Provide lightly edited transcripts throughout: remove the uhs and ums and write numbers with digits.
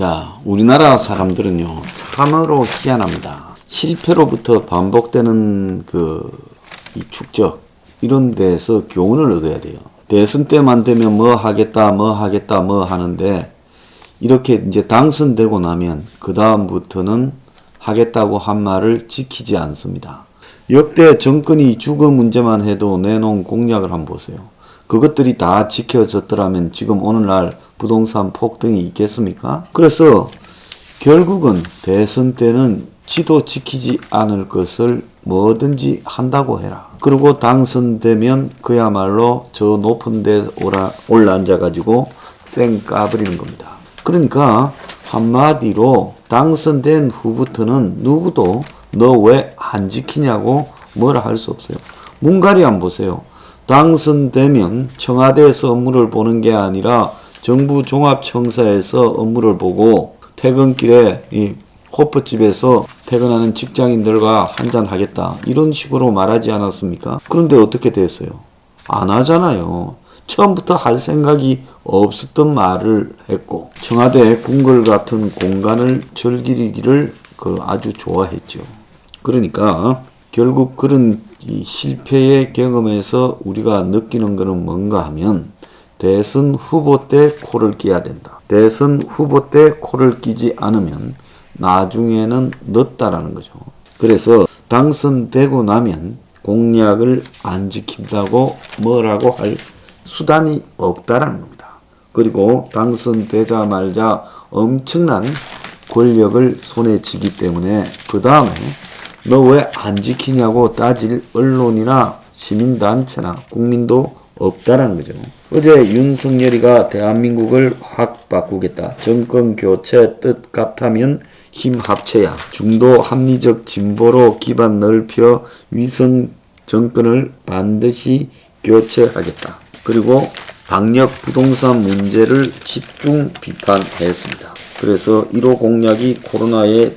자, 우리나라 사람들은요, 참으로 희한합니다. 실패로부터 반복되는 이 축적, 이런 데서 교훈을 얻어야 돼요. 대선 때만 되면 뭐 하겠다, 뭐 하겠다, 뭐 하는데, 이렇게 이제 당선되고 나면, 그다음부터는 하겠다고 한 말을 지키지 않습니다. 역대 정권이 주거 문제만 해도 내놓은 공약을 한번 보세요. 그것들이 다 지켜졌더라면 지금 오늘날 부동산 폭등이 있겠습니까? 그래서 결국은 대선 때는 지도 지키지 않을 것을 뭐든지 한다고 해라. 그리고 당선되면 그야말로 저 높은 데 올라앉아가지고 쌩 까버리는 겁니다. 그러니까 한마디로 당선된 후부터는 누구도 너 왜 안 지키냐고 뭐라 할 수 없어요. 문갈이 안 보세요. 당선되면 청와대에서 업무를 보는 게 아니라 정부 종합청사에서 업무를 보고 퇴근길에 이 호프집에서 퇴근하는 직장인들과 한잔 하겠다, 이런 식으로 말하지 않았습니까? 그런데 어떻게 됐어요? 안 하잖아요. 처음부터 할 생각이 없었던 말을 했고, 청와대 궁궐 같은 공간을 즐기기를 아주 좋아했죠. 그러니까 결국 그런 이 실패의 경험에서 우리가 느끼는 것은 뭔가 하면, 대선 후보 때 코를 끼야 된다. 대선 후보 때 코를 끼지 않으면 나중에는 늦다라는 거죠. 그래서 당선되고 나면 공약을 안 지킨다고 뭐라고 할 수단이 없다라는 겁니다. 그리고 당선되자마자 엄청난 권력을 손에 쥐기 때문에 그 다음에 너 왜 안 지키냐고 따질 언론이나 시민단체나 국민도 없다라는 거죠. 어제 윤석열이가 대한민국을 확 바꾸겠다. 정권 교체 뜻 같다면 힘 합쳐야. 중도 합리적 진보로 기반 넓혀 위성 정권을 반드시 교체하겠다. 그리고 방역 부동산 문제를 집중 비판했습니다. 그래서 1호 공약이 코로나에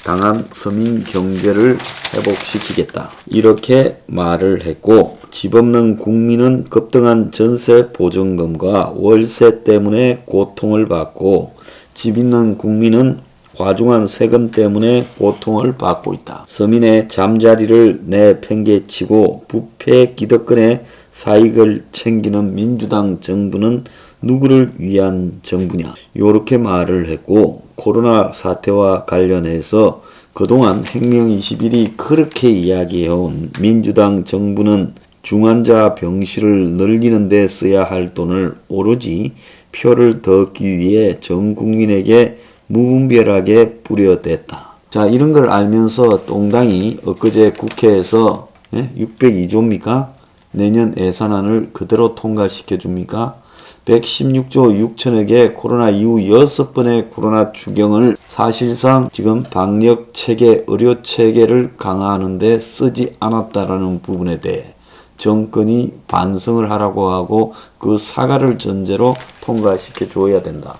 당한 서민 경제를 회복시키겠다, 이렇게 말을 했고, 집 없는 국민은 급등한 전세 보증금과 월세 때문에 고통을 받고, 집 있는 국민은 과중한 세금 때문에 고통을 받고 있다. 서민의 잠자리를 내팽개치고 부패 기득권의 사익을 챙기는 민주당 정부는 누구를 위한 정부냐, 요렇게 말을 했고, 코로나 사태와 관련해서 그동안 행명 21이 그렇게 이야기해온 민주당 정부는 중환자 병실을 늘리는 데 써야 할 돈을 오로지 표를 더 얻기 위해 전 국민에게 무분별하게 뿌려댔다. 자, 이런 걸 알면서 똥당이 엊그제 국회에서 602조입니까? 내년 예산안을 그대로 통과시켜 줍니까? 116조 6천억의 코로나 이후 6번의 코로나 추경을 사실상 지금 방역 체계, 의료 체계를 강화하는 데 쓰지 않았다라는 부분에 대해 정권이 반성을 하라고 하고 그 사과를 전제로 통과시켜 줘야 된다.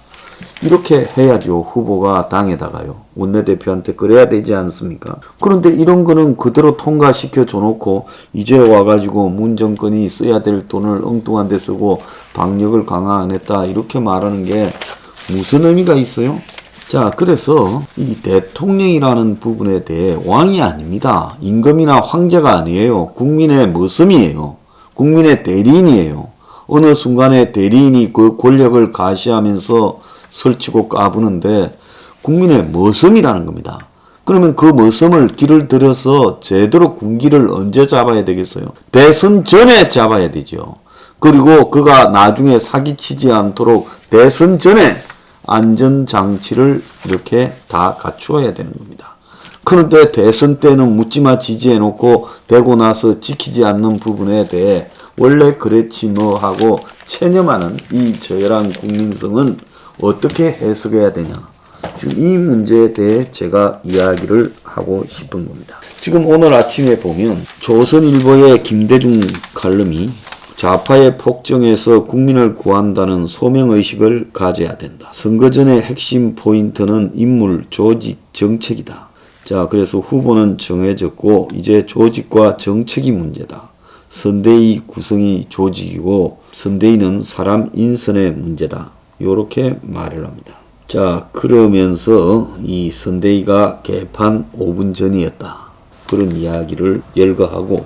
이렇게 해야죠. 후보가 당에다가요. 원내대표한테 그래야 되지 않습니까? 그런데 이런 거는 그대로 통과시켜 줘놓고 이제 와가지고 문 정권이 써야 될 돈을 엉뚱한 데 쓰고 방역을 강화 안 했다, 이렇게 말하는 게 무슨 의미가 있어요? 자, 그래서 이 대통령이라는 부분에 대해 왕이 아닙니다. 임금이나 황제가 아니에요. 국민의 머슴이에요. 국민의 대리인이에요. 어느 순간에 대리인이 그 권력을 가시하면서 설치고 까부는데 국민의 머슴이라는 겁니다. 그러면 그 머슴을 길을 들여서 제대로 군기를 언제 잡아야 되겠어요? 대선 전에 잡아야 되죠. 그리고 그가 나중에 사기치지 않도록 대선 전에 안전장치를 이렇게 다 갖추어야 되는 겁니다. 그런데 대선 때는 묻지마 지지해놓고 되고 나서 지키지 않는 부분에 대해 원래 그랬지 뭐 하고 체념하는 이 저열한 국민성은 어떻게 해석해야 되냐, 지금 이 문제에 대해 제가 이야기를 하고 싶은 겁니다. 지금 오늘 아침에 보면 조선일보의 김대중 칼럼이 좌파의 폭정에서 국민을 구한다는 소명의식을 가져야 된다. 선거 전의 핵심 포인트는 인물, 조직, 정책이다. 자, 그래서 후보는 정해졌고 이제 조직과 정책이 문제다. 선대위 구성이 조직이고 선대위는 사람 인선의 문제다. 요렇게 말을 합니다. 자, 그러면서 이 선대위가 개판 5분 전이었다. 그런 이야기를 열거하고,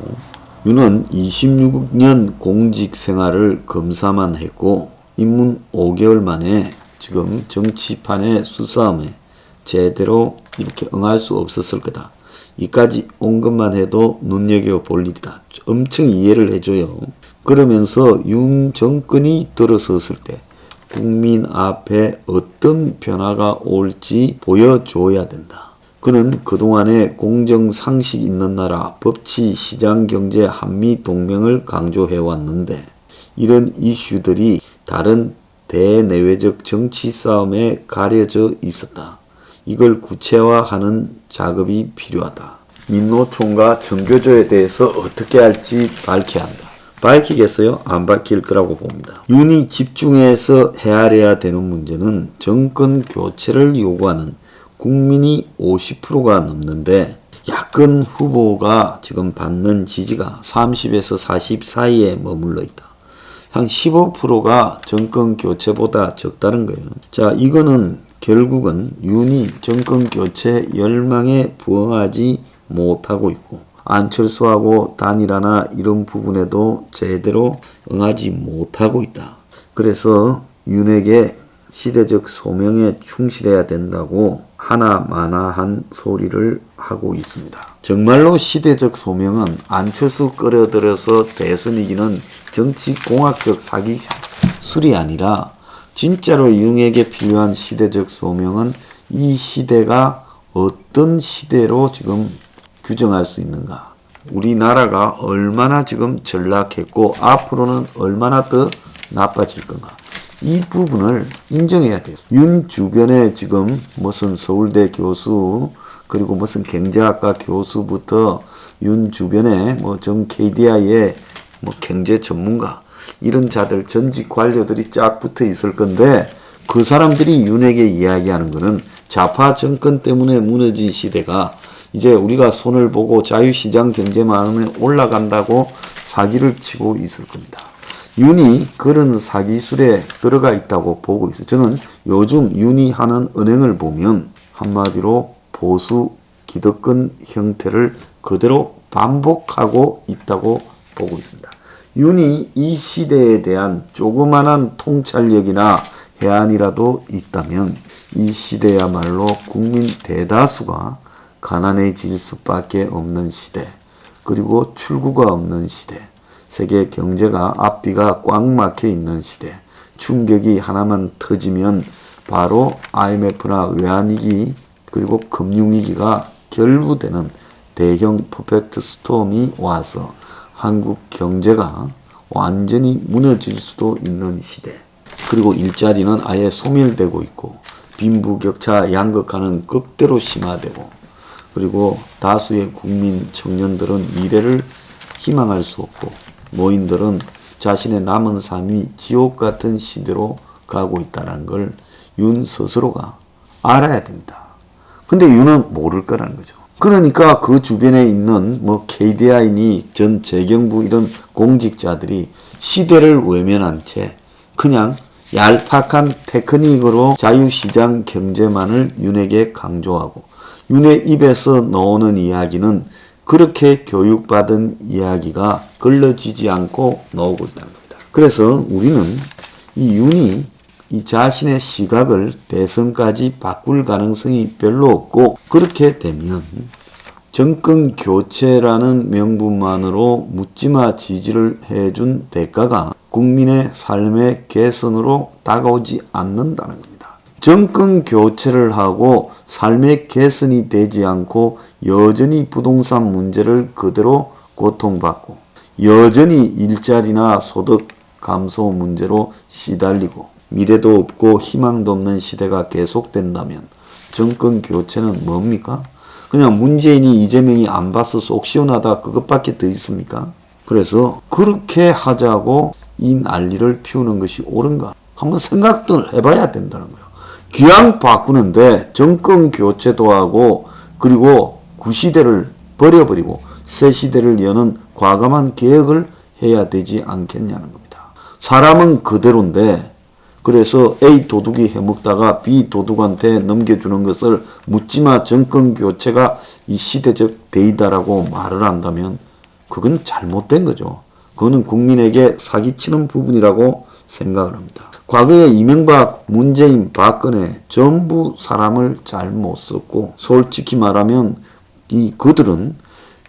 윤은 26년 공직 생활을 검사만 했고 입문 5개월 만에 지금 정치판의 수싸움에 제대로 이렇게 응할 수 없었을 거다. 이까지 온 것만 해도 눈여겨볼 일이다. 엄청 이해를 해줘요. 그러면서 윤 정권이 들어섰을 때 국민 앞에 어떤 변화가 올지 보여줘야 된다. 그는 그동안에 공정상식 있는 나라, 법치, 시장, 경제, 한미 동맹을 강조해왔는데 이런 이슈들이 다른 대내외적 정치 싸움에 가려져 있었다. 이걸 구체화하는 작업이 필요하다. 민노총과 정교조에 대해서 어떻게 할지 밝혀야 한다. 밝히겠어요? 안 밝힐 거라고 봅니다. 윤이 집중해서 헤아려야 되는 문제는 정권 교체를 요구하는 국민이 50%가 넘는데 야권 후보가 지금 받는 지지가 30에서 40 사이에 머물러 있다. 한 15%가 정권 교체보다 적다는 거예요. 자, 이거는 결국은 윤이 정권 교체 열망에 부응하지 못하고 있고 안철수하고 단일화나 이런 부분에도 제대로 응하지 못하고 있다. 그래서 윤에게 시대적 소명에 충실해야 된다고 하나마나한 소리를 하고 있습니다. 정말로 시대적 소명은 안철수 끌어들여서 대선 이기는 정치공학적 사기술이 아니라 진짜로 윤에게 필요한 시대적 소명은 이 시대가 어떤 시대로 지금 규정할 수 있는가. 우리나라가 얼마나 지금 전락했고 앞으로는 얼마나 더 나빠질 건가. 이 부분을 인정해야 돼요. 윤 주변에 지금 무슨 서울대 교수 그리고 무슨 경제학과 교수부터 윤 주변에 뭐 정 KDI의 뭐 경제 전문가 이런 자들 전직 관료들이 쫙 붙어 있을 건데 그 사람들이 윤에게 이야기하는 거는 좌파 정권 때문에 무너진 시대가 이제 우리가 손을 보고 자유시장 경제만에 올라간다고 사기를 치고 있을 겁니다. 윤이 그런 사기술에 들어가 있다고 보고 있어요. 저는 요즘 윤이 하는 은행을 보면 한마디로 보수 기득권 형태를 그대로 반복하고 있다고 보고 있습니다. 윤이 이 시대에 대한 조그만한 통찰력이나 해안이라도 있다면 이 시대야말로 국민 대다수가 가난해질 수밖에 없는 시대, 그리고 출구가 없는 시대, 세계 경제가 앞뒤가 꽉 막혀 있는 시대, 충격이 하나만 터지면 바로 IMF나 외환위기 그리고 금융위기가 결부되는 대형 퍼펙트 스톰이 와서 한국 경제가 완전히 무너질 수도 있는 시대. 그리고 일자리는 아예 소멸되고 있고 빈부격차 양극화는 극대로 심화되고 그리고 다수의 국민 청년들은 미래를 희망할 수 없고 노인들은 자신의 남은 삶이 지옥 같은 시대로 가고 있다는 걸 윤 스스로가 알아야 됩니다. 근데 윤은 모를 거라는 거죠. 그러니까 그 주변에 있는 뭐 KDI니 전 재경부 이런 공직자들이 시대를 외면한 채 그냥 얄팍한 테크닉으로 자유시장 경제만을 윤에게 강조하고 윤의 입에서 나오는 이야기는 그렇게 교육받은 이야기가 걸러지지 않고 나오고 있다는 겁니다. 그래서 우리는 이 윤이 이 자신의 시각을 대선까지 바꿀 가능성이 별로 없고 그렇게 되면 정권 교체라는 명분만으로 묻지마 지지를 해준 대가가 국민의 삶의 개선으로 다가오지 않는다는 겁니다. 정권 교체를 하고 삶의 개선이 되지 않고 여전히 부동산 문제를 그대로 고통받고 여전히 일자리나 소득 감소 문제로 시달리고 미래도 없고 희망도 없는 시대가 계속된다면 정권 교체는 뭡니까? 그냥 문재인이 이재명이 안 봐서 속 시원하다 그것밖에 더 있습니까? 그래서 그렇게 하자고 이 난리를 피우는 것이 옳은가? 한번 생각도 해봐야 된다는 거예요. 기왕 바꾸는데 정권 교체도 하고 그리고 구시대를 버려버리고 새 시대를 여는 과감한 개혁을 해야 되지 않겠냐는 겁니다. 사람은 그대로인데 그래서 A 도둑이 해먹다가 B 도둑한테 넘겨주는 것을 묻지마 정권 교체가 이 시대적 대의다라고 말을 한다면 그건 잘못된 거죠. 그거는 국민에게 사기치는 부분이라고 생각을 합니다. 과거에 이명박, 문재인, 박근혜 전부 사람을 잘못 썼고 솔직히 말하면 그들은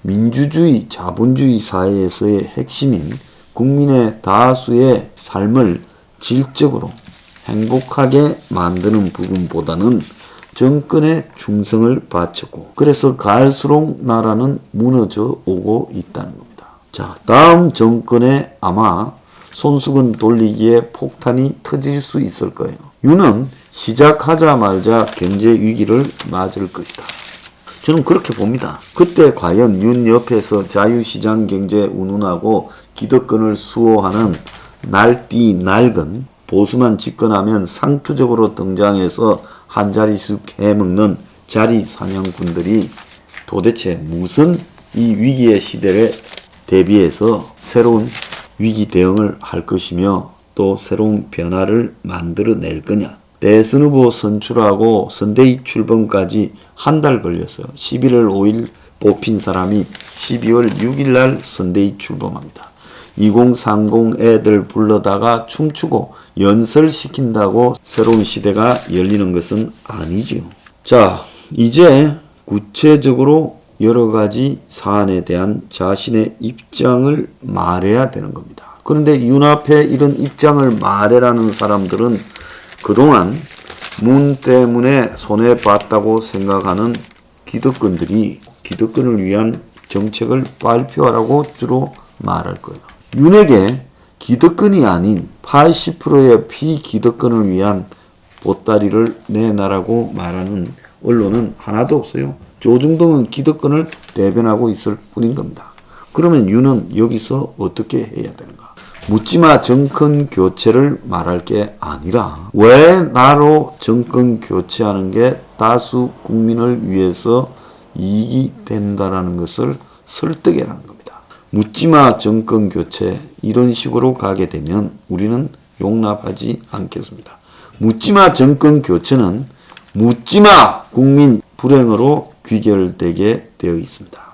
민주주의, 자본주의 사회에서의 핵심인 국민의 다수의 삶을 질적으로 행복하게 만드는 부분보다는 정권에 충성을 바쳤고 그래서 갈수록 나라는 무너져 오고 있다는 겁니다. 자, 다음 정권에 아마 손수건 돌리기에 폭탄이 터질 수 있을 거예요. 윤은 시작하자마자 경제 위기를 맞을 것이다. 저는 그렇게 봅니다. 그때 과연 윤 옆에서 자유시장 경제 운운하고 기득권을 수호하는 날뛰 낡은 보수만 집권하면 상투적으로 등장해서 한 자리씩 해먹는 자리 사냥꾼들이 도대체 무슨 이 위기의 시대를 대비해서 새로운 위기 대응을 할 것이며 또 새로운 변화를 만들어낼 거냐. 대선 후보 선출하고 선대위 출범까지 한 달 걸렸어요. 11월 5일 뽑힌 사람이 12월 6일 날 선대위 출범합니다. 2030 애들 불러다가 춤추고 연설시킨다고 새로운 시대가 열리는 것은 아니지요. 자, 이제 구체적으로 여러 가지 사안에 대한 자신의 입장을 말해야 되는 겁니다. 그런데 윤 앞에 이런 입장을 말해라는 사람들은 그동안 문 때문에 손해봤다고 생각하는 기득권들이 기득권을 위한 정책을 발표하라고 주로 말할 거예요. 윤에게 기득권이 아닌 80%의 피기득권을 위한 보따리를 내놔라고 말하는 언론은 하나도 없어요. 조중동은 기득권을 대변하고 있을 뿐인 겁니다. 그러면 윤은 여기서 어떻게 해야 되는가? 묻지마 정권 교체를 말할 게 아니라 왜 나로 정권 교체하는 게 다수 국민을 위해서 이익이 된다라는 것을 설득해라는 겁니다. 묻지마 정권 교체 이런 식으로 가게 되면 우리는 용납하지 않겠습니다. 묻지마 정권 교체는 묻지마 국민 불행으로 귀결되게 되어 있습니다.